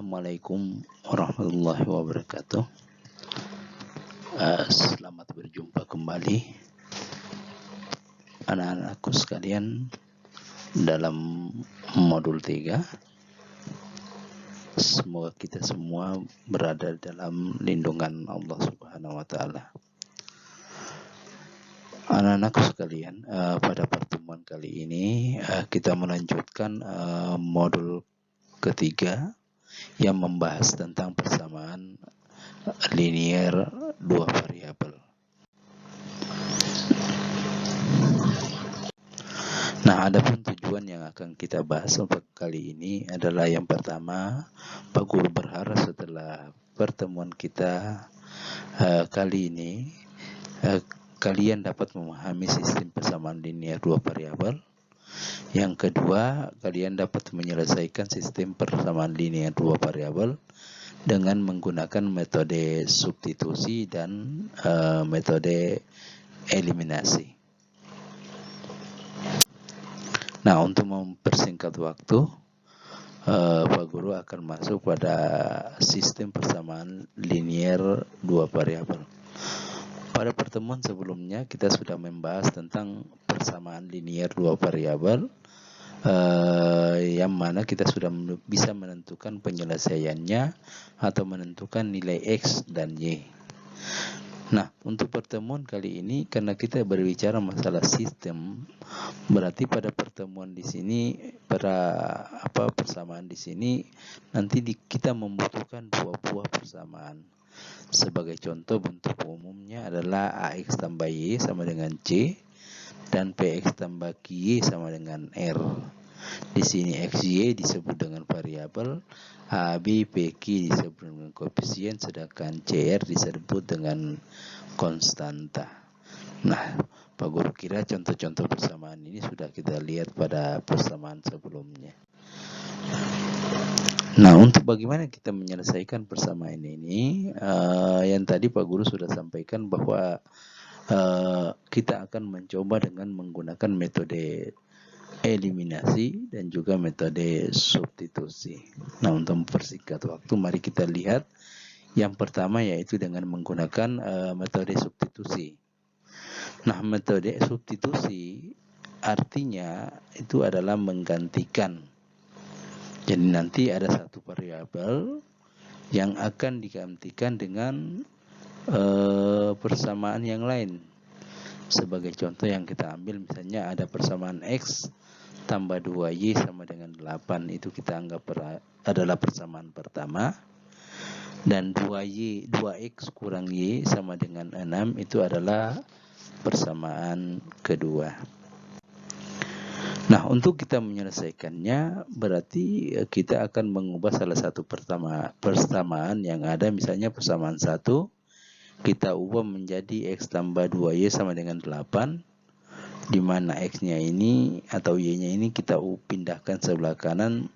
Assalamualaikum warahmatullahi wabarakatuh. Selamat berjumpa kembali anak-anakku sekalian dalam modul 3. Semoga kita semua berada dalam lindungan Allah Subhanahu wa taala. Anak-anakku sekalian, pada pertemuan kali ini kita melanjutkan modul ketiga yang membahas tentang persamaan linear dua variabel. Nah, adapun tujuan yang akan kita bahas untuk kali ini adalah yang pertama, Pak Guru berharap setelah pertemuan kita kali ini kalian dapat memahami sistem persamaan linear dua variabel. Yang kedua, kalian dapat menyelesaikan sistem persamaan linear dua variabel dengan menggunakan metode substitusi dan metode eliminasi. Nah, untuk mempersingkat waktu, Pak Guru akan masuk pada sistem persamaan linear dua variabel. Pada pertemuan sebelumnya kita sudah membahas tentang persamaan linear dua variabel, yang mana kita sudah bisa menentukan penyelesaiannya atau menentukan nilai X dan Y. Nah, untuk pertemuan kali ini karena kita berbicara masalah sistem, berarti pada pertemuan di sini persamaan di sini nanti kita membutuhkan dua buah persamaan. Sebagai contoh, bentuk umumnya adalah AX tambah Y sama dengan C dan PX tambah QY sama dengan R. Di sini XY disebut dengan variabel, AB, PQ disebut dengan koefisien, sedangkan CR disebut dengan konstanta. Nah, Pak Guru kira contoh-contoh persamaan ini sudah kita lihat pada persamaan sebelumnya. Nah, untuk bagaimana kita menyelesaikan persamaan ini, yang tadi Pak Guru sudah sampaikan bahwa kita akan mencoba dengan menggunakan metode eliminasi dan juga metode substitusi. Nah, untuk mempersingkat waktu, mari kita lihat yang pertama yaitu dengan menggunakan metode substitusi. Nah, metode substitusi artinya itu adalah menggantikan. Jadi nanti ada satu variabel yang akan digantikan dengan persamaan yang lain. Sebagai contoh yang kita ambil, misalnya ada persamaan X tambah 2Y sama dengan 8. Itu kita anggap adalah persamaan pertama. Dan 2X kurang Y sama dengan 6 itu adalah persamaan kedua. Nah, untuk kita menyelesaikannya berarti kita akan mengubah salah satu persamaan yang ada, misalnya persamaan 1 kita ubah menjadi X tambah 2Y sama dengan 8, di mana X-nya ini atau Y-nya ini kita pindahkan sebelah kanan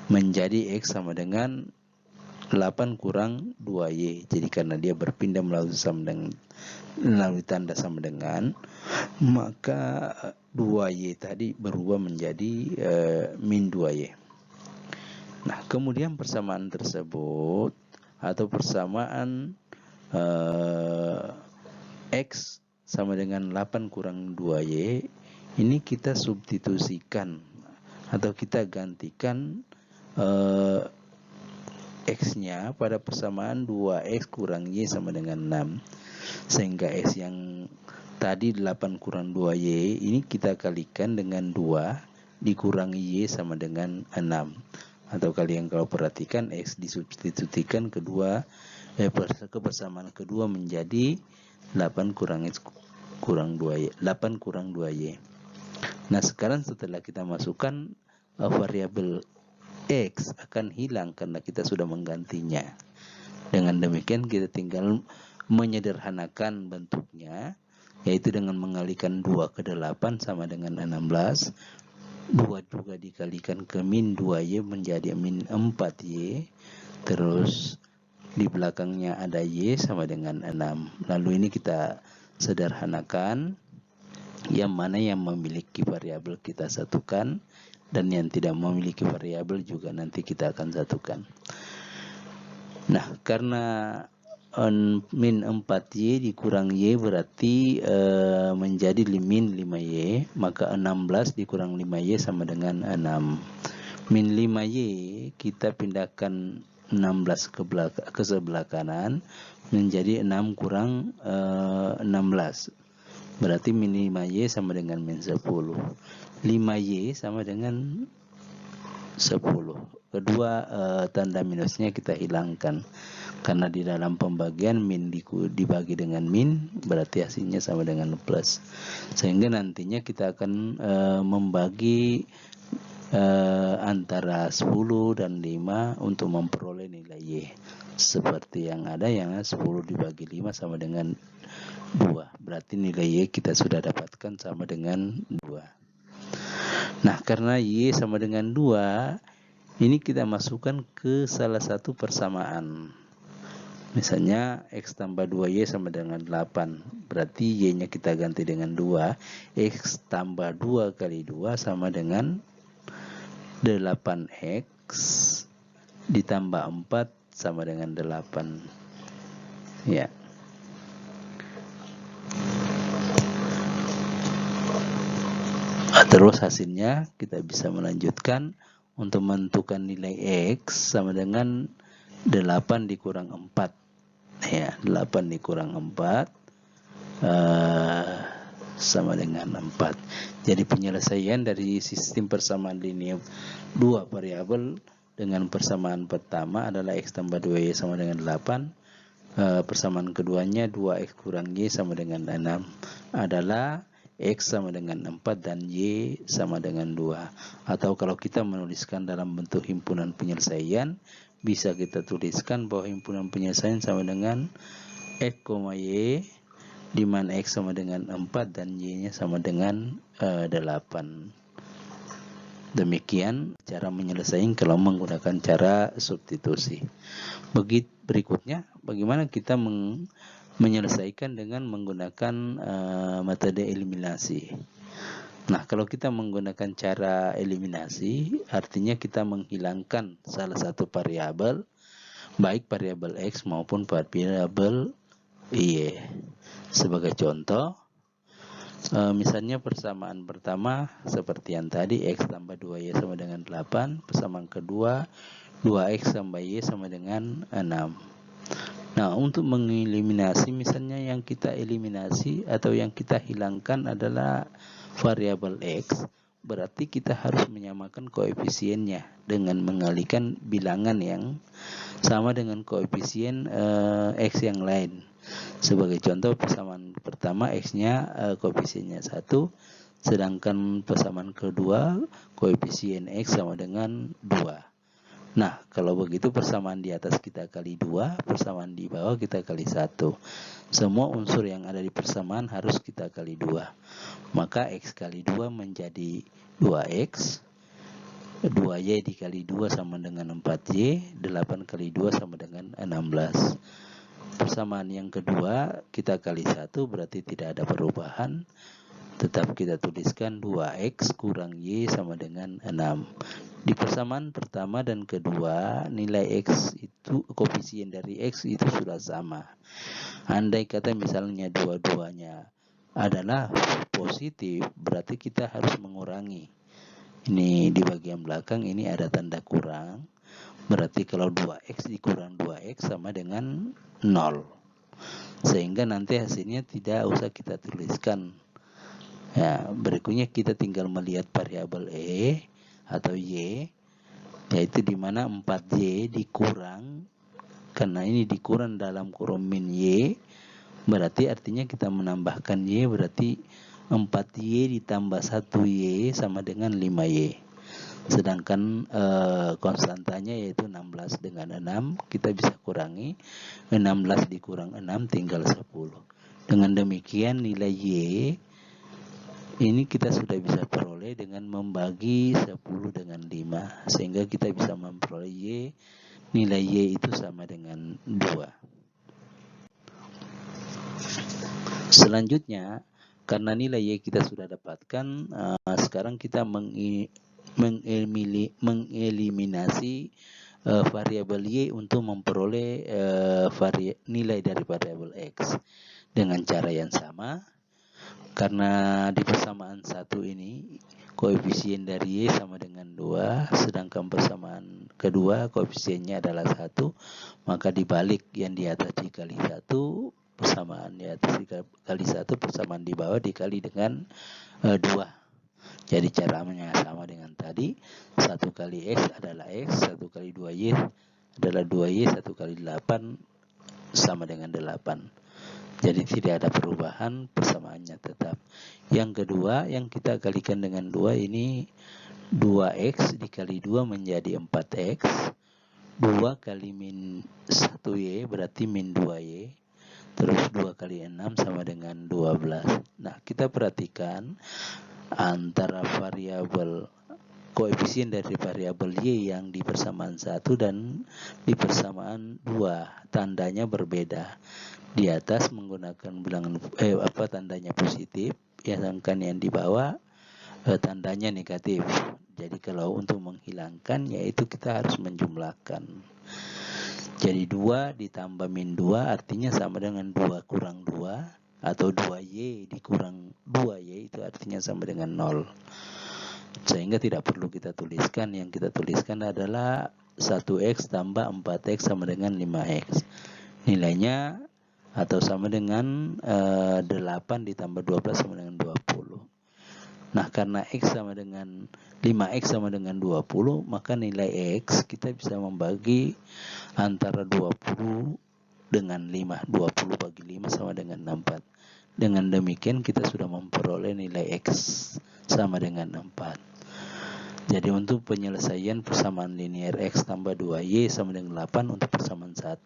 menjadi X sama dengan 8 kurang 2Y. Jadi karena dia berpindah melalui tanda sama dengan, maka 2Y tadi berubah menjadi min 2Y. Nah, kemudian persamaan tersebut atau persamaan X sama dengan 8 kurang 2Y ini kita substitusikan atau kita gantikan X-nya pada persamaan 2X kurang Y sama dengan 6, sehingga X yang tadi 8 kurang 2Y ini kita kalikan dengan 2 dikurangi Y sama dengan 6. Atau kalian kalau perhatikan, X disubstitusikan ke persamaan kedua menjadi 8 kurang X kurang 2Y, 8 kurang 2Y. Nah, sekarang setelah kita masukkan variabel X akan hilang karena kita sudah menggantinya. Dengan demikian kita tinggal menyederhanakan bentuknya, yaitu dengan mengalihkan 2 ke 8 sama dengan 16. 2 juga dikalikan ke min 2Y menjadi min 4Y. Terus di belakangnya ada Y sama dengan 6. Lalu ini kita sederhanakan, yang mana yang memiliki variabel kita satukan dan yang tidak memiliki variabel juga nanti kita akan satukan. Nah, karena min 4Y dikurang Y berarti menjadi min 5Y, maka 16 dikurang 5Y sama dengan 6. Min 5Y kita pindahkan 16 ke sebelah kanan menjadi 6 kurang 16. Berarti min 5Y sama dengan min 10. 5Y sama dengan 10. Kedua tanda minusnya kita hilangkan. Karena di dalam pembagian min dibagi dengan min, berarti hasilnya sama dengan plus. Sehingga nantinya kita akan membagi antara 10 dan 5 untuk memperoleh nilai Y. Seperti yang ada, yang 10 dibagi 5 sama dengan 2. Berarti nilai Y kita sudah dapatkan sama dengan 2. Nah, karena Y sama dengan 2, ini kita masukkan ke salah satu persamaan. Misalnya X tambah 2Y sama dengan 8. Berarti Y-nya kita ganti dengan 2. X tambah 2 kali 2 sama dengan 8X ditambah 4 sama dengan 8. Ya. Terus hasilnya kita bisa melanjutkan untuk menentukan nilai X sama dengan 8 dikurang 4. Ya, 8 dikurang 4 sama dengan 4. Jadi penyelesaian dari sistem persamaan linear 2 variabel dengan persamaan pertama adalah X tambah 2Y sama dengan 8. Persamaan keduanya 2X kurang Y sama dengan 6 adalah X sama dengan 4 dan Y sama dengan 2. Atau kalau kita menuliskan dalam bentuk himpunan penyelesaian, bisa kita tuliskan bahwa himpunan penyelesaian sama dengan X, Y, di mana X sama dengan 4 dan Y-nya sama dengan 8. Demikian cara menyelesaikan kalau menggunakan cara substitusi. Berikutnya, bagaimana kita menyelesaikan dengan menggunakan metode eliminasi. Nah, kalau kita menggunakan cara eliminasi, artinya kita menghilangkan salah satu variabel, baik variabel X maupun variabel Y. Sebagai contoh, misalnya persamaan pertama seperti yang tadi, X tambah 2Y sama dengan 8. Persamaan kedua, 2X tambah Y sama dengan 6. Nah, untuk mengeliminasi, misalnya yang kita eliminasi atau yang kita hilangkan adalah variabel X, berarti kita harus menyamakan koefisiennya dengan mengalihkan bilangan yang sama dengan koefisien X yang lain. Sebagai contoh, persamaan pertama X-nya koefisiennya 1, sedangkan persamaan kedua koefisien X sama dengan 2. Nah, kalau begitu persamaan di atas kita kali 2, persamaan di bawah kita kali 1. Semua unsur yang ada di persamaan harus kita kali 2. Maka X kali 2 menjadi 2X, 2Y dikali 2 sama dengan 4Y, 8 kali 2 sama dengan 16. Persamaan yang kedua kita kali 1 berarti tidak ada perubahan. Tetap kita tuliskan 2X kurang Y sama dengan 6. Di persamaan pertama dan kedua, nilai X itu, koefisien dari X itu sudah sama. Andai kata misalnya dua-duanya adalah positif, berarti kita harus mengurangi. Ini di bagian belakang ini ada tanda kurang. Berarti kalau 2X dikurang 2X sama dengan 0. Sehingga nanti hasilnya tidak usah kita tuliskan. Ya, berikutnya kita tinggal melihat variabel E atau Y, yaitu di mana 4Y dikurang, karena ini dikurang dalam kurung min Y, berarti artinya kita menambahkan Y, berarti 4Y ditambah 1Y sama dengan 5Y. Sedangkan konstantanya yaitu 16 dengan 6, kita bisa kurangi 16 dikurang 6 tinggal 10. Dengan demikian nilai Y ini kita sudah bisa peroleh dengan membagi 10 dengan 5. Sehingga kita bisa memperoleh Y, nilai Y itu sama dengan 2. Selanjutnya, karena nilai Y kita sudah dapatkan, sekarang kita mengeliminasi variabel Y untuk memperoleh nilai dari variabel X dengan cara yang sama. Karena di persamaan 1 ini koefisien dari Y sama dengan 2, sedangkan persamaan kedua koefisiennya adalah 1, maka dibalik yang di atas dikali 1, persamaan di atas dikali 1, persamaan di bawah dikali dengan 2. Jadi caranya sama dengan tadi, 1 kali X adalah X, 1 kali 2Y adalah 2Y, 1 kali 8 sama dengan 8. Jadi tidak ada perubahan, persamaannya tetap. Yang kedua, yang kita kalikan dengan 2 ini 2X dikali 2 menjadi 4X. 2 kali min 1Y berarti min 2Y. Terus 2 kali 6 sama dengan 12. Nah, kita perhatikan antara variabel koefisien dari variabel Y yang di persamaan 1 dan di persamaan 2 tandanya berbeda. Di atas menggunakan bilangan tandanya positif, sedangkan yang di bawah tandanya negatif. Jadi kalau untuk menghilangkan yaitu kita harus menjumlahkan. Jadi 2 ditambah min 2 artinya sama dengan 2 kurang 2, atau 2Y dikurang 2Y itu artinya sama dengan 0. Sehingga tidak perlu kita tuliskan, yang kita tuliskan adalah 1X tambah 4X sama dengan 5X. Nilainya atau sama dengan 8 ditambah 12 sama dengan 20. Nah, karena X sama dengan 5X sama dengan 20, maka nilai X kita bisa membagi antara 20 dengan 5. 20 bagi 5 sama dengan 4. Dengan demikian kita sudah memperoleh nilai X sama dengan 4. Jadi untuk penyelesaian persamaan linear X tambah 2Y sama dengan 8 untuk persamaan 1,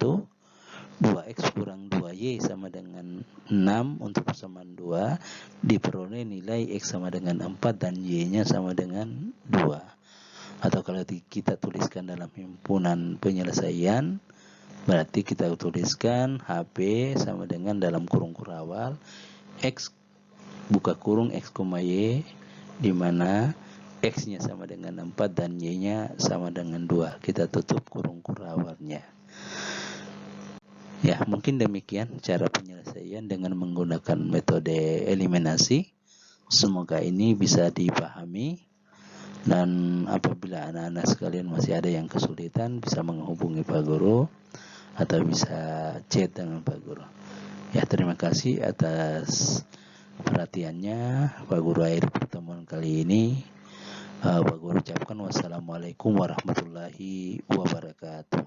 2X kurang 2Y sama dengan 6 untuk persamaan 2, diperoleh nilai X sama dengan 4 dan Y-nya sama dengan 2. Atau kalau kita tuliskan dalam himpunan penyelesaian, berarti kita tuliskan HP sama dengan dalam kurung kurawal X buka kurung X, Y, di mana X-nya sama dengan 4 dan Y-nya sama dengan 2. Kita tutup kurung kurawalnya. Ya, mungkin demikian cara penyelesaian dengan menggunakan metode eliminasi. Semoga ini bisa dipahami. Dan apabila anak-anak sekalian masih ada yang kesulitan, bisa menghubungi Pak Guru atau bisa chat dengan Pak Guru. Ya, terima kasih atas perhatiannya Pak Guru. Akhir pertemuan kali ini Pak Guru ucapkan wassalamualaikum warahmatullahi wabarakatuh.